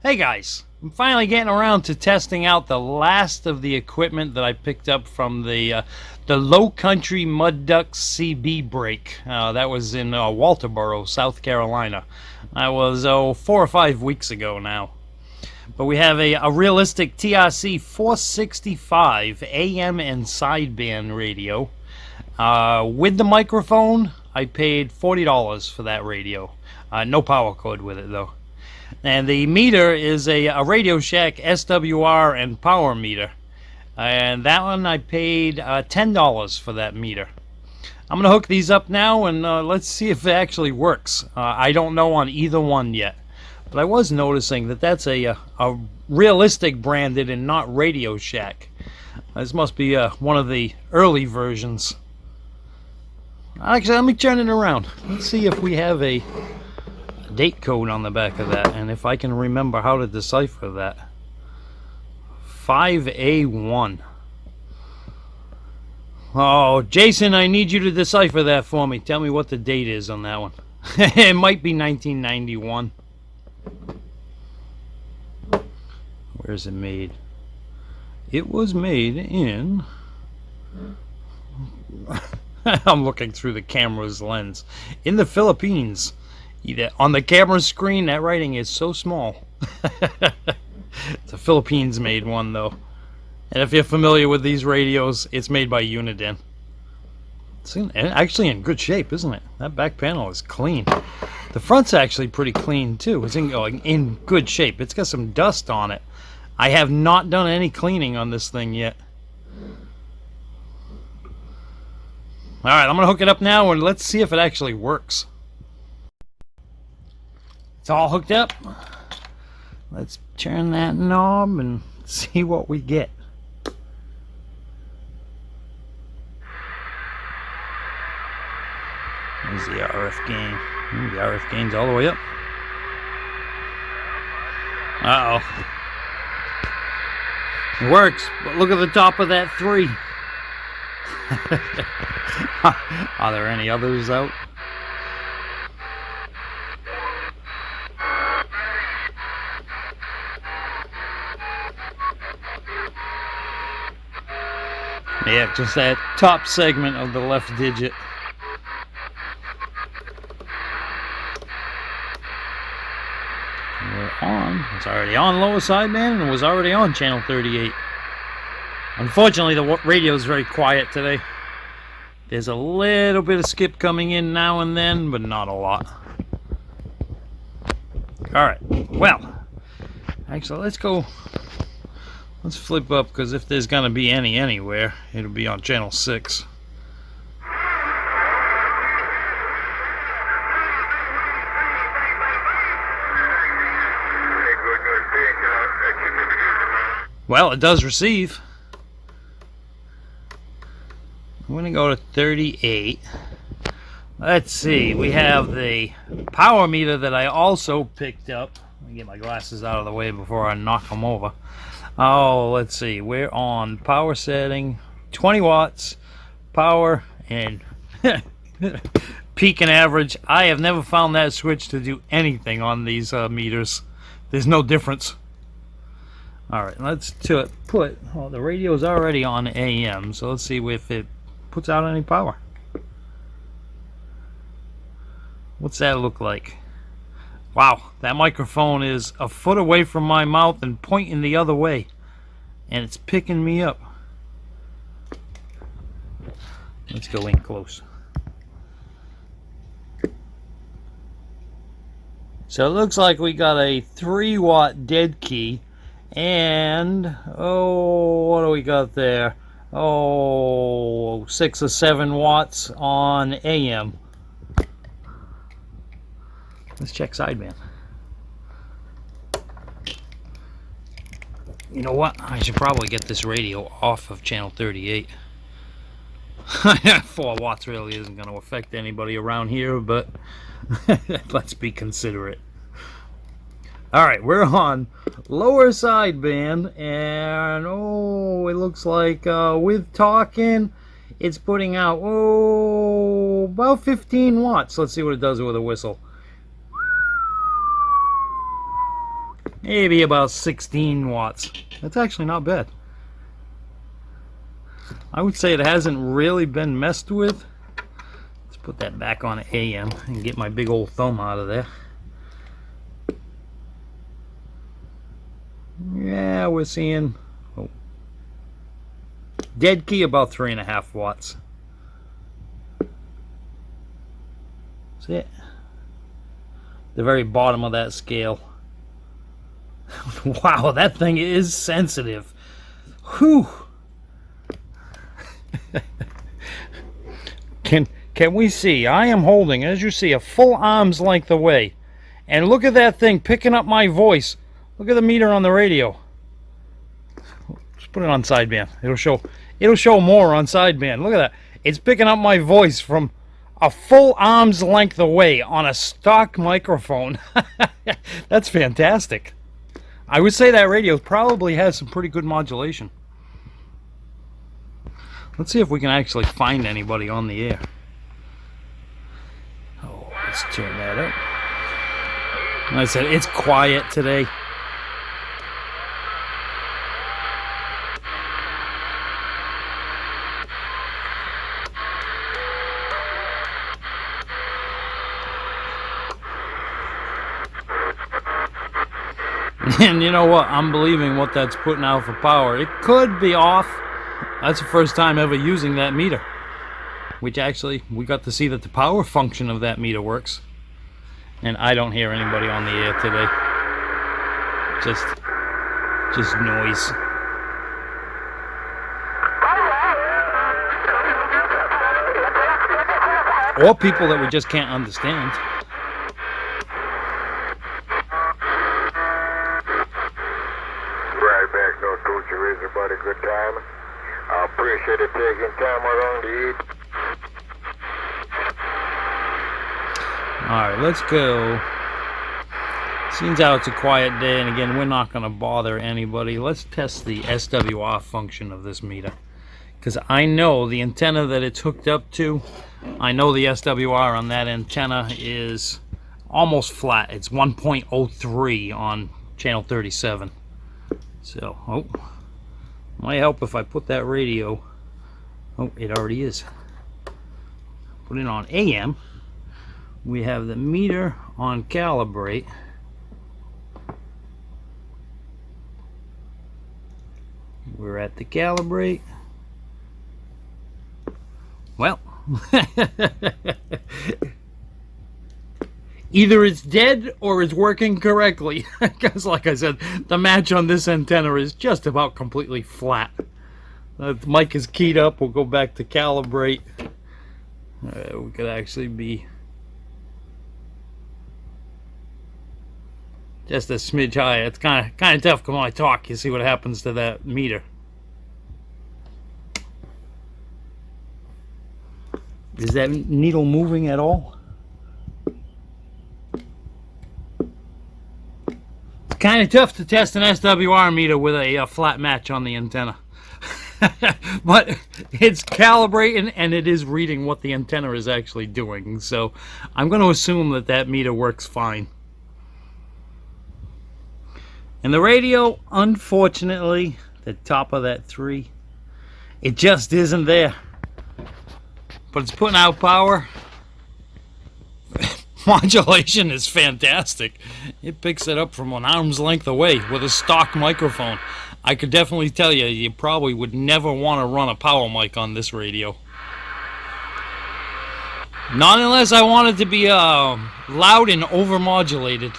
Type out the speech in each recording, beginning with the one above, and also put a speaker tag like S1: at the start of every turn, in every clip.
S1: Hey guys, I'm finally getting around to testing out the last of the equipment that I picked up from the Low Country Mud Ducks CB break. That was in Walterboro, South Carolina. That was 4 or 5 weeks ago now. But we have a realistic TRC-465 AM and sideband radio. With the microphone, I paid $40 for that radio. No power cord with it though. And the meter is a Radio Shack SWR and power meter. And that one I paid $10 for that meter. I'm going to hook these up now and let's see if it actually works. I don't know on either one yet. But I was noticing that that's a realistic branded and not Radio Shack. This must be one of the early versions. Actually, let me turn it around. Let's see if we have a date code on the back of that, and if I can remember how to decipher that. 5A1. Oh, Jason, I need you to decipher that for me. Tell me what the date is on that one. It might be 1991. Where's it made? It was made in... I'm looking through the camera's lens. In the Philippines. On the camera screen, that writing is so small. It's a Philippines-made one, though. And if you're familiar with these radios, it's made by Uniden. It's actually in good shape, isn't it? That back panel is clean. The front's actually pretty clean, too. It's in good shape. It's got some dust on it. I have not done any cleaning on this thing yet. Alright, I'm going to hook it up now, and let's see if it actually works. It's all hooked up. Let's turn that knob and see what we get. There's the RF gain. The RF gain's all the way up. Uh-oh. It works, but look at the top of that 3. Are there any others out? Yeah, just that top segment of the left digit. We're on. It's already on lower sideband and it was already on channel 38. Unfortunately, the radio is very quiet today. There's a little bit of skip coming in now and then, but not a lot. Alright, well, actually, let's go. Let's flip up, because if there's going to be any anywhere, it'll be on channel 6. Well, it does receive. I'm going to go to 38. Let's see, we have the power meter that I also picked up. Let me get my glasses out of the way before I knock them over. Oh, let's see, we're on power setting, 20 watts, power, and peak and average. I have never found that switch to do anything on these meters. There's no difference. Alright, let's put, well, the radio's already on AM, so let's see if it puts out any power. What's that look like? Wow, that microphone is a foot away from my mouth and pointing the other way. And it's picking me up. Let's go in close. So it looks like we got a 3-watt dead key. And, oh, what do we got there? Oh, 6 or 7 watts on AM. Let's check sideband. You know what? I should probably get this radio off of channel 38. 4 watts really isn't going to affect anybody around here, but let's be considerate. Alright, we're on lower sideband, and oh, it looks like with talking, it's putting out, oh, about 15 watts. Let's see what it does with a whistle. Maybe about 16 watts. That's actually not bad. I would say it hasn't really been messed with. Let's put that back on AM and get my big old thumb out of there. Yeah, we're seeing dead key about 3.5 watts. See it? The very bottom of that scale. Wow, that thing is sensitive. Whew. Can we see? I am holding, as you see, a full arm's length away. And look at that thing picking up my voice. Look at the meter on the radio. Let's put it on sideband. It'll show more on sideband. Look at that. It's picking up my voice from a full arm's length away on a stock microphone. That's fantastic. I would say that radio probably has some pretty good modulation. Let's see if we can actually find anybody on the air. Oh, let's turn that up. Like I said, it's quiet today. And you know what? I'm believing what that's putting out for power. It could be off. That's the first time ever using that meter. Which actually, we got to see that the power function of that meter works. And I don't hear anybody on the air today. Just noise. Or people that we just can't understand.
S2: Right back, no Coach Razor, but a good time. I appreciate it taking time along to eat.
S1: Alright, let's go. Seems out it's a quiet day, and again, we're not going to bother anybody. Let's test the SWR function of this meter. Because I know the antenna that it's hooked up to, I know the SWR on that antenna is almost flat. It's 1.03 on channel 37. So, oh, might help if I put that radio. Oh, it already is. Put it on AM. We have the meter on calibrate. We're at the calibrate. Well, either it's dead or it's working correctly. Because like I said, the match on this antenna is just about completely flat. The mic is keyed up. We'll go back to calibrate. We could actually be just a smidge higher. It's kind of tough when I talk. You see what happens to that meter. Is that needle moving at all? It's kind of tough to test an SWR meter with a flat match on the antenna. But it's calibrating and it is reading what the antenna is actually doing. So I'm going to assume that that meter works fine. And the radio, unfortunately, the top of that 3, it just isn't there. But it's putting out power. Modulation is fantastic. It picks it up from an arm's length away with a stock microphone. I could definitely tell you, you probably would never want to run a power mic on this radio. Not unless I wanted to be loud and overmodulated.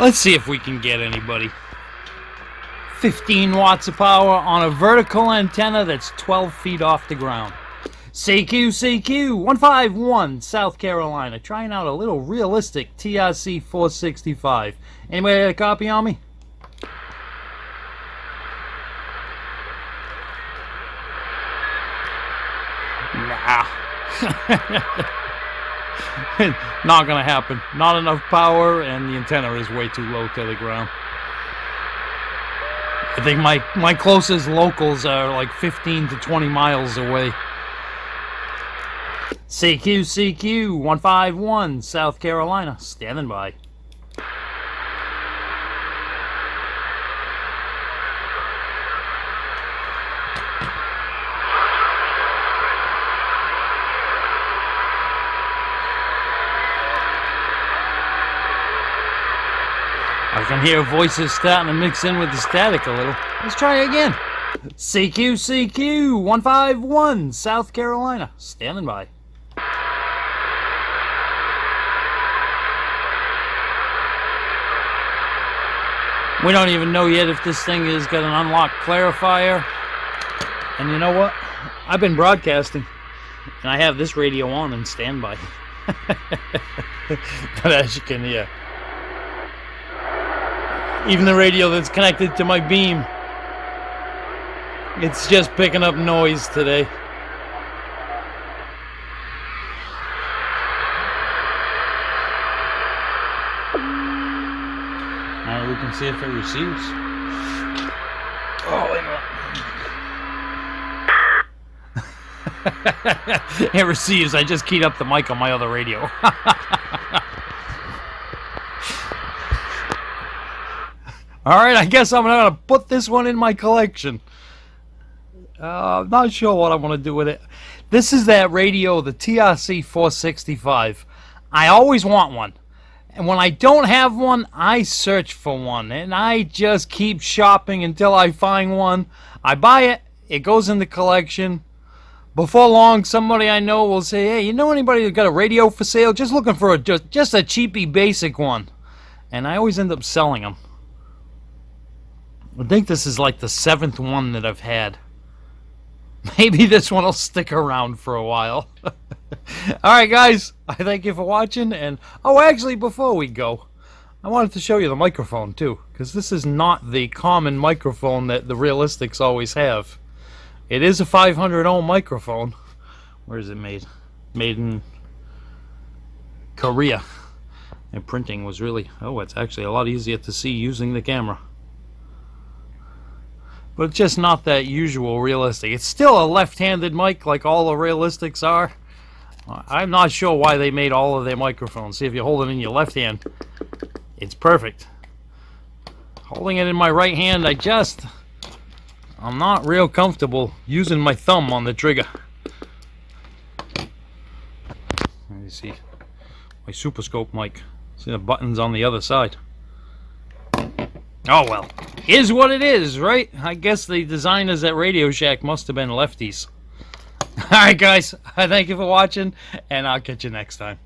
S1: Let's see if we can get anybody. 15 watts of power on a vertical antenna that's 12 feet off the ground. CQ 151, South Carolina, trying out a little realistic TRC-465. Anybody got a copy on me? Nah. Not gonna happen. Not enough power, and the antenna is way too low to the ground. I think my closest locals are like 15 to 20 miles away. CQ 151, South Carolina, standing by. I can hear voices starting to mix in with the static a little. Let's try again. CQ 151, South Carolina, standing by. We don't even know yet if this thing has got an unlocked clarifier. And you know what? I've been broadcasting, and I have this radio on and standby. But as you can hear, even the radio that's connected to my beam, it's just picking up noise today. Now we can see if it receives. Oh, wait a minute. It receives. I just keyed up the mic on my other radio. Alright, I guess I'm going to put this one in my collection. I'm not sure what I want to do with it. This is that radio, the TRC-465. I always want one. And when I don't have one, I search for one. And I just keep shopping until I find one. I buy it. It goes in the collection. Before long, somebody I know will say, hey, you know anybody who's got a radio for sale? Just looking for just a cheapy basic one. And I always end up selling them. I think this is like the 7th one that I've had. Maybe this one will stick around for a while. Alright guys, I thank you for watching, and oh, actually before we go, I wanted to show you the microphone too, because this is not the common microphone that the Realistics always have. It is a 500 ohm microphone. Where is it made? Made in Korea. And printing was really, oh, it's actually a lot easier to see using the camera. But it's just not that usual Realistic. It's still a left-handed mic like all the Realistics are. I'm not sure why they made all of their microphones. See, if you hold it in your left hand, it's perfect. Holding it in my right hand, I'm not real comfortable using my thumb on the trigger. Let me see. My Super Scope mic. See the buttons on the other side. Oh well, is what it is, right? I guess the designers at Radio Shack must have been lefties. Alright guys, I thank you for watching, and I'll catch you next time.